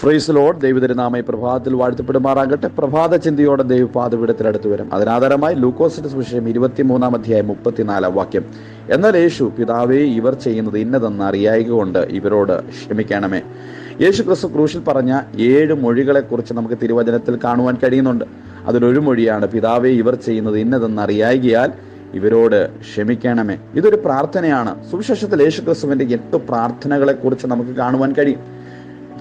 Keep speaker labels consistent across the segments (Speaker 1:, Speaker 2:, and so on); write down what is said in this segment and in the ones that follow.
Speaker 1: Praise Lord. ദൈവതിരുനാമം ഈ പ്രഭാതത്തിൽ വാഴ്ത്തപ്പെടുമാറാകട്ടെ. പ്രഭാത ചിന്തയോടെ ദൈവപാദപീഠത്തിലടുത്ത് വരും. അതിനാധാരമായി ലൂക്കോസിന്റെ സുവിശേഷം 23-ാം അധ്യായം 34-ാം വാക്യം. എന്നാൽ യേശു, പിതാവേ, ഇവർ ചെയ്യുന്നത് ഇന്നതെന്ന് അറിയായിക കൊണ്ട് ഇവരോട് ക്ഷമിക്കണമേ. യേശു ക്രിസ്തു ക്രൂശിൽ പറഞ്ഞ 7 മൊഴികളെക്കുറിച്ച് നമുക്ക് തിരുവചനത്തിൽ കാണുവാൻ കഴിയുന്നുണ്ട്. അതിലൊരു മൊഴിയാണ്, പിതാവേ, ഇവർ ചെയ്യുന്നത് ഇന്നതെന്ന് അറിയായികയാൽ ഇവരോട് ക്ഷമിക്കണമേ. ഇതൊരു പ്രാർത്ഥനയാണ്. സുവിശേഷത്തിൽ യേശു ക്രിസ്തുവിന്റെ 8 പ്രാർത്ഥനകളെ കുറിച്ച് നമുക്ക് കാണുവാൻ കഴിയും.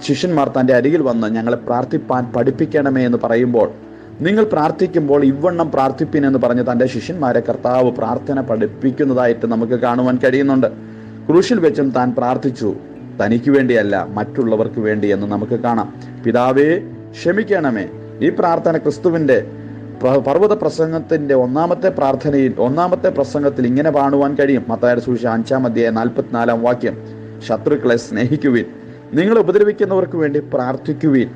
Speaker 1: ശിഷ്യന്മാർ തൻ്റെ അരികിൽ വന്ന് ഞങ്ങളെ പ്രാർത്ഥിപ്പാൻ പഠിപ്പിക്കണമേ എന്ന് പറയുമ്പോൾ, നിങ്ങൾ പ്രാർത്ഥിക്കുമ്പോൾ ഇവണ്ണം പ്രാർത്ഥിപ്പിൻ എന്ന് പറഞ്ഞ് തൻ്റെ ശിഷ്യന്മാരെ കർത്താവ് പ്രാർത്ഥന പഠിപ്പിക്കുന്നതായിട്ട് നമുക്ക് കാണുവാൻ കഴിയുന്നുണ്ട്. ക്രൂശിൽ വെച്ചും താൻ പ്രാർത്ഥിച്ചു, തനിക്ക് വേണ്ടിയല്ല മറ്റുള്ളവർക്ക് വേണ്ടി എന്ന് നമുക്ക് കാണാം. പിതാവേ, ക്ഷമിക്കണമേ. ഈ പ്രാർത്ഥന ക്രിസ്തുവിൻ്റെ പർവ്വത പ്രസംഗത്തിന്റെ ഒന്നാമത്തെ പ്രസംഗത്തിൽ ഇങ്ങനെ കാണുവാൻ കഴിയും. മത്തായിയുടെ സുവിശേഷം 5-ാം അധ്യായം 44-ാം വാക്യം. ശത്രുക്കളെ സ്നേഹിക്കുവിൻ, നിങ്ങൾ ഉപദ്രവിക്കുന്നവർക്ക് വേണ്ടി പ്രാർത്ഥിക്കുവിൻ.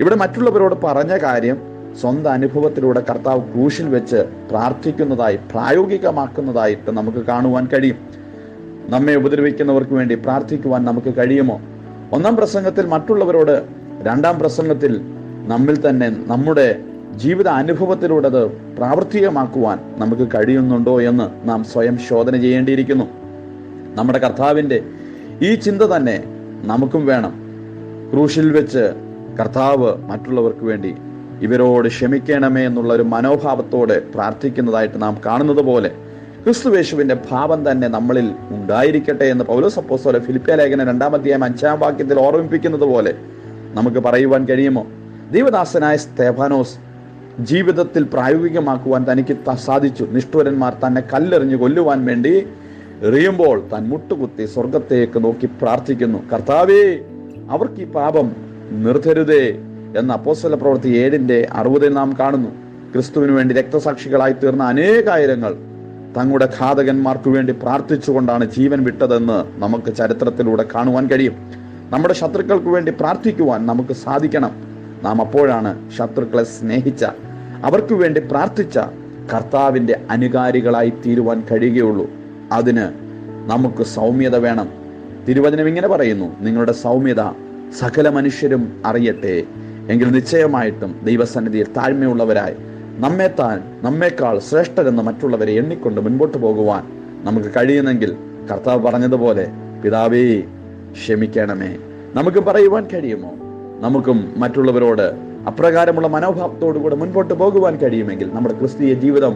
Speaker 1: ഇവിടെ മറ്റുള്ളവരോട് പറഞ്ഞ കാര്യം സ്വന്തം അനുഭവത്തിലൂടെ കർത്താവ് ക്രൂശിൽ വെച്ച് പ്രാർത്ഥിക്കുന്നതായി പ്രായോഗികമാക്കുന്നതായിട്ട് നമുക്ക് കാണുവാൻ കഴിയും. നമ്മെ ഉപദ്രവിക്കുന്നവർക്ക് വേണ്ടി പ്രാർത്ഥിക്കുവാൻ നമുക്ക് കഴിയുമോ? 1-ാം പ്രസംഗത്തിൽ മറ്റുള്ളവരോട്, 2-ാം പ്രസംഗത്തിൽ നമ്മിൽ തന്നെ നമ്മുടെ ജീവിത അനുഭവത്തിലൂടെ അത് പ്രാവർത്തികമാക്കുവാൻ നമുക്ക് കഴിയുന്നുണ്ടോ എന്ന് നാം സ്വയം ശോധന ചെയ്യേണ്ടിയിരിക്കുന്നു. നമ്മുടെ കർത്താവിൻ്റെ ഈ ചിന്ത തന്നെ നമുക്കും വേണം. ക്രൂശിൽ വെച്ച് കർത്താവ് മറ്റുള്ളവർക്ക് വേണ്ടി ഇവരോട് ക്ഷമിക്കണമേ എന്നുള്ള ഒരു മനോഭാവത്തോടെ പ്രാർത്ഥിക്കുന്നതായിട്ട് നാം കാണുന്നത് പോലെ ക്രിസ്തുയേശുവിന്റെ ഭാവം തന്നെ നമ്മളിൽ ഉണ്ടായിരിക്കട്ടെ എന്ന് പൗലോസ് അപ്പോസ്തലൻ ഫിലിപ്പിയ ലേഖനം 2-ാം അധ്യായം 5-ാം വാക്യത്തിൽ ഓർമ്മിപ്പിക്കുന്നത് പോലെ നമുക്ക് പറയുവാൻ കഴിയുമോ? ദൈവദാസനായ സ്തെഫാനോസ് ജീവിതത്തിൽ പ്രായോഗികമാക്കുവാൻ തനിക്ക് സാധിച്ചു. നിഷ്ഠൂരന്മാർ തന്നെ കല്ലെറിഞ്ഞ് കൊല്ലുവാൻ വേണ്ടി എറിയുമ്പോൾ താൻ മുട്ടുകുത്തി സ്വർഗത്തേക്ക് നോക്കി പ്രാർത്ഥിക്കുന്നു, കർത്താവേ, അവർക്ക് ഈ പാപം നിർത്തരുതേ എന്ന അപ്പോസ്തല പ്രവൃത്തി 7:60 നാം കാണുന്നു. ക്രിസ്തുവിന് വേണ്ടി രക്തസാക്ഷികളായി തീർന്ന അനേകായിരങ്ങൾ തങ്ങളുടെ ഘാതകന്മാർക്ക് വേണ്ടി പ്രാർത്ഥിച്ചുകൊണ്ടാണ് ജീവൻ വിട്ടതെന്ന് നമുക്ക് ചരിത്രത്തിലൂടെ കാണുവാൻ കഴിയും. നമ്മുടെ ശത്രുക്കൾക്ക് വേണ്ടി പ്രാർത്ഥിക്കുവാൻ നമുക്ക് സാധിക്കണം. നാം അപ്പോഴാണ് ശത്രുക്കളെ സ്നേഹിച്ച, അവർക്ക് വേണ്ടി പ്രാർത്ഥിച്ച കർത്താവിൻ്റെ അനുകാരികളായി തീരുവാൻ കഴിയുകയുള്ളൂ. അതിന് നമുക്ക് സൗമ്യത വേണം. തിരുവചനം ഇങ്ങനെ പറയുന്നു, നിങ്ങളുടെ സൗമ്യത സകല മനുഷ്യരും അറിയട്ടെ. എങ്കിൽ നിശ്ചയമായിട്ടും ദൈവസന്നിധിയിൽ താഴ്മയുള്ളവരായി നമ്മേക്കാൾ ശ്രേഷ്ഠരെന്ന് മറ്റുള്ളവരെ എണ്ണിക്കൊണ്ട് മുൻപോട്ട് പോകുവാൻ നമുക്ക് കഴിയുന്നെങ്കിൽ കർത്താവ് പറഞ്ഞതുപോലെ പിതാവേ, ക്ഷമിക്കണമേ നമുക്ക് പറയുവാൻ കഴിയുമോ? നമുക്കും മറ്റുള്ളവരോട് അപ്രകാരമുള്ള മനോഭാവത്തോടുകൂടെ മുൻപോട്ട് പോകുവാൻ കഴിയുമെങ്കിൽ നമ്മുടെ ക്രിസ്തീയ ജീവിതം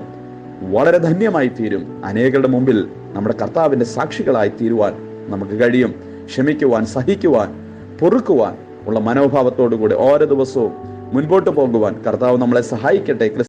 Speaker 1: വളരെ ധന്യമായി തീരും. അനേകരുടെ മുമ്പിൽ നമ്മുടെ കർത്താവിന്റെ സാക്ഷികളായി തീരുവാൻ നമുക്ക് കഴിയും. ക്ഷമിക്കുവാൻ, സഹിക്കുവാൻ, പൊറുക്കുവാൻ ഉള്ള മനോഭാവത്തോടുകൂടി ഓരോ ദിവസവും മുൻപോട്ട് പോകുവാൻ കർത്താവ് നമ്മളെ സഹായിക്കട്ടെ.